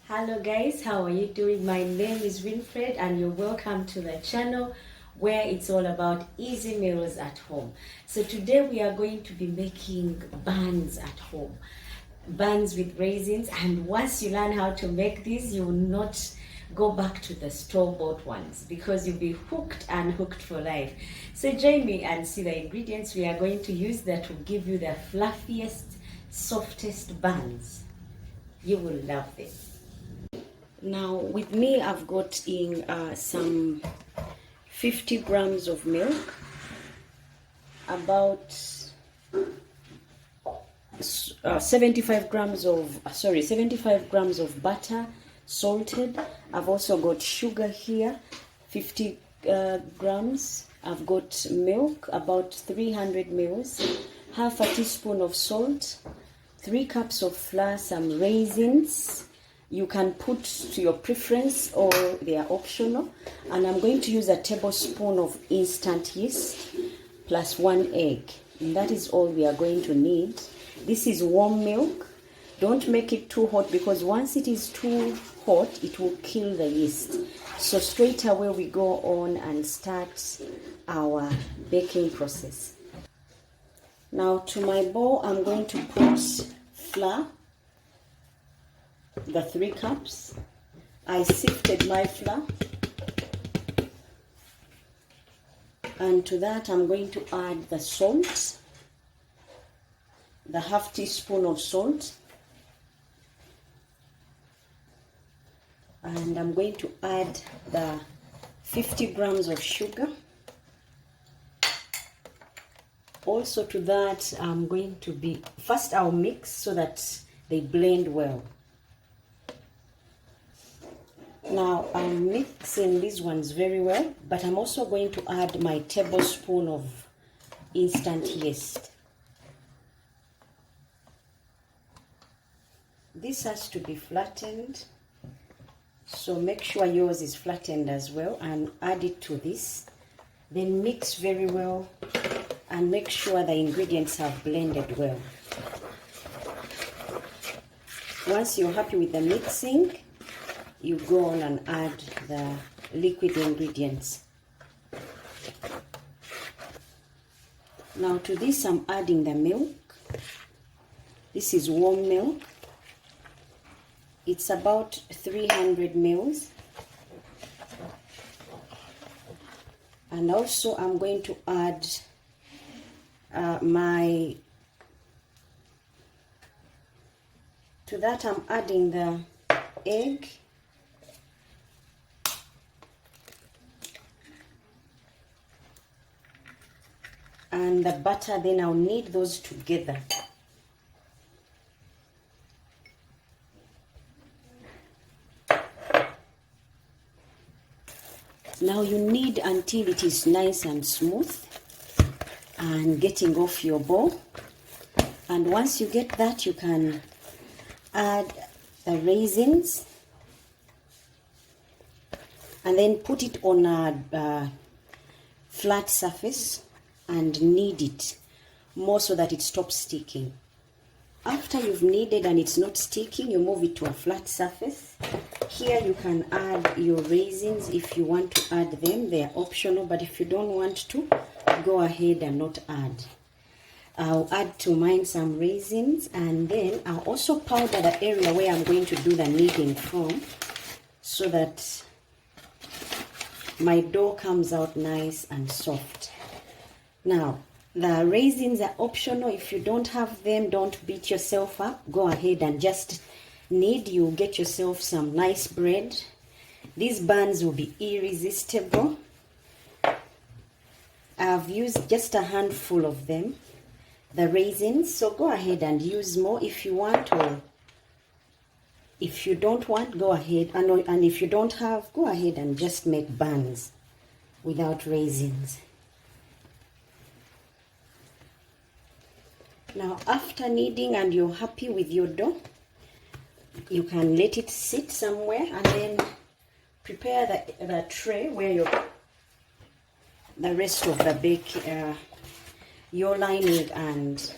Hello guys, how are you doing? My name is Winfred and you're welcome to the channel where it's all about easy meals at home. So today we are going to be making buns at home. Buns with raisins, and once you learn how to make these, you will not go back to the store-bought ones because you'll be hooked and hooked for life. So join me and see the ingredients we are going to use that will give you the fluffiest, softest buns. You will love this. Now with me I've got in some 50 grams of milk, about 75 grams of butter, salted. I've also got sugar here, 50 grams. I've got milk, about 300 mils, half a teaspoon of salt, 3 cups of flour, some raisins. You can put to your preference or they are optional. And I'm going to use a tablespoon of instant yeast plus 1 egg. And that is all we are going to need. This is warm milk. Don't make it too hot because once it is too hot, it will kill the yeast. So straight away we go on and start our baking process. Now to my bowl, I'm going to put flour. The 3 cups. I sifted my flour, and to that I'm going to add the salt, the half teaspoon of salt, and I'm going to add the 50 grams of sugar. Also to that I'm going to first I'll mix so that they blend well. Now I'm mixing these ones very well, but I'm also going to add my tablespoon of instant yeast. This has to be flattened, so make sure yours is flattened as well and add it to this. Then mix very well and make sure the ingredients have blended well. Once you're happy with the mixing, you go on and add the liquid ingredients. Now to this I'm adding the milk. This is warm milk. It's about 300 mils. And also I'm going to add to that I'm adding the egg. And the butter, then I'll knead those together. Now you knead until it is nice and smooth and getting off your bowl. And once you get that, you can add the raisins and then put it on a flat surface and knead it more so that it stops sticking. After you've kneaded and it's not sticking, you move it to a flat surface. Here you can add your raisins if you want to add them. They are optional, but if you don't want to, go ahead and not add. I'll add to mine some raisins, and then I'll also powder the area where I'm going to do the kneading from so that my dough comes out nice and soft. Now, the raisins are optional. If you don't have them, don't beat yourself up. Go ahead and just knead. You'll get yourself some nice bread. These buns will be irresistible. I've used just a handful of them, the raisins, so go ahead and use more if you want, or if you don't want, go ahead. And if you don't have, go ahead and just make buns without raisins. Now after kneading and you're happy with your dough, you can let it sit somewhere and then prepare the tray where the rest of the your lining and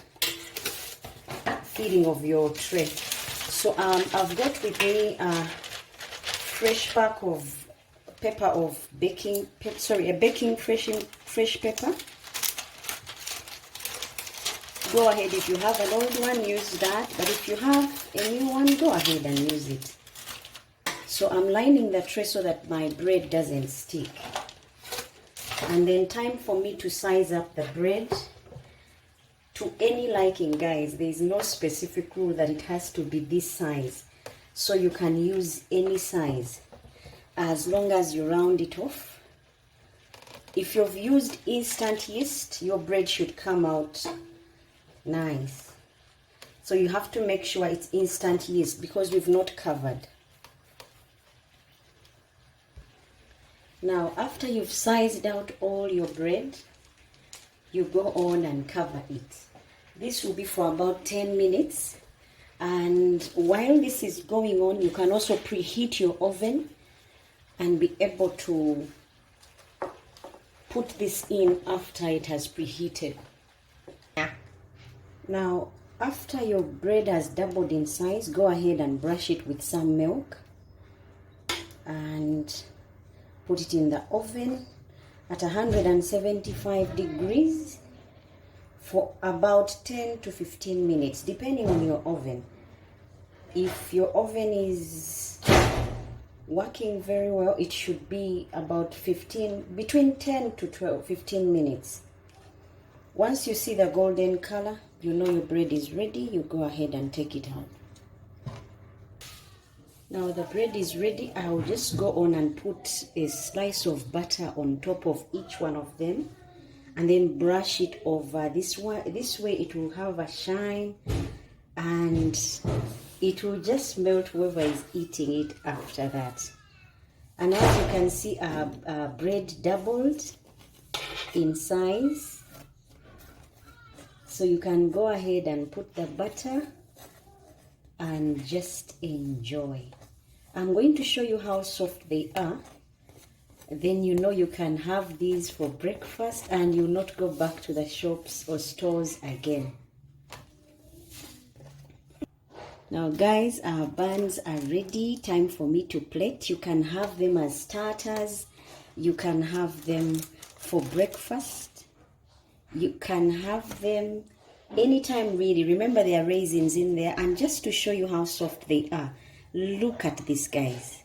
feeding of your tray. So I've got with me a fresh pack of pepper of baking, a baking fresh pepper. Go ahead, if you have an old one, use that, but if you have a new one, go ahead and use it. So I'm lining the tray so that my bread doesn't stick. And then time for me to size up the bread to any liking, guys. There is no specific rule that it has to be this size. So you can use any size as long as you round it off. If you've used instant yeast, your bread should come out nice. So you have to make sure it's instant yeast because we've not covered. Now, after you've sized out all your bread, you go on and cover it. This will be for about 10 minutes. And while this is going on, you can also preheat your oven and be able to put this in after it has preheated. Now, after your bread has doubled in size, go ahead and brush it with some milk and put it in the oven at 175 degrees for about 10 to 15 minutes, depending on your oven. If your oven is working very well, it should be about between 10 to 15 minutes. Once you see the golden color, you know your bread is ready. You go ahead and take it out. Now the bread is ready. I'll just go on and put a slice of butter on top of each one of them and then brush it over this way. This way it will have a shine and it will just melt whoever is eating it after that. And as you can see, our bread doubled in size. So you can go ahead and put the butter and just enjoy. I'm going to show you how soft they are. Then you know you can have these for breakfast and you'll not go back to the shops or stores again. Now guys, our buns are ready. Time for me to plate. You can have them as starters. You can have them for breakfast. You can have them anytime really. Remember there are raisins in there. And just to show you how soft they are, look at this, guys.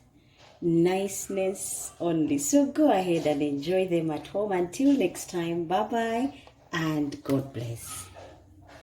Niceness only. So go ahead and enjoy them at home. Until next time, bye bye and God bless.